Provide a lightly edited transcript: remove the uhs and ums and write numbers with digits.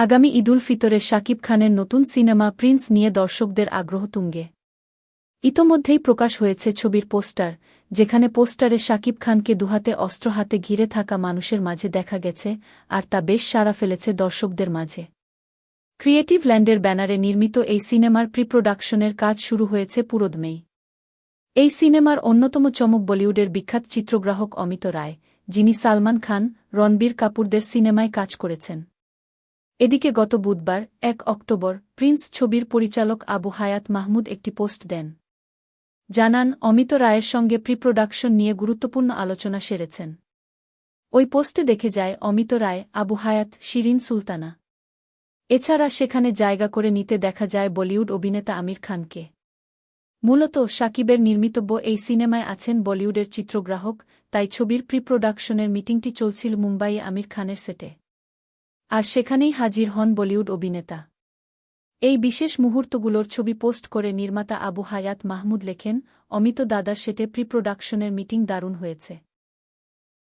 আগামী ঈদুল ফিতরে শাকিব খানের নতুন সিনেমা প্রিন্স নিয়ে দর্শকদের আগ্রহ তুঙ্গে। ইতোমধ্যেই প্রকাশ হয়েছে ছবির পোস্টার, যেখানে পোস্টারে শাকিব খানকে দুহাতে অস্ত্র হাতে ঘিরে থাকা মানুষের মাঝে দেখা গেছে, আর তা বেশ সাড়া ফেলেছে দর্শকদের মাঝে। ক্রিয়েটিভ ল্যান্ডের ব্যানারে নির্মিত এই সিনেমার প্রি-প্রোডাকশনের কাজ শুরু হয়েছে পুরোদমেই। এই সিনেমার অন্যতম চমক বলিউডের বিখ্যাত চিত্রগ্রাহক অমিত রায়, যিনি সালমান খান, রণবীর কাপুরদের সিনেমায় কাজ করেছেন। এদিকে গত বুধবার ১ অক্টোবর প্রিন্স ছবির পরিচালক আবু হায়াত মাহমুদ একটি পোস্ট দেন। জানান, অমিত রায়ের সঙ্গে প্রি-প্রোডাকশন নিয়ে গুরুত্বপূর্ণ আলোচনা সেরেছেন। ওই পোস্টে দেখে যায় অমিত রায়, আবু হায়াত, শিরিন সুলতানা। এছাড়া সেখানে জায়গা করে নিতে দেখা যায় বলিউড অভিনেতা আমির খানকে। মূলত শাকিবের নির্মিতব্য এই সিনেমায় আছেন বলিউডের চিত্রগ্রাহক, তাই ছবির প্রি-প্রোডাকশনের মিটিংটি চলছিল মুম্বাইয়ে আমির খানের সেটে। আর সেখানেই হাজির হন বলিউড অভিনেতা। এই বিশেষ মুহূর্তগুলোর ছবি পোস্ট করে নির্মাতা আবু হায়াত মাহমুদ লেখেন, অমিত দাদার সেটে প্রি-প্রোডাকশনের মিটিং দারুণ হয়েছে।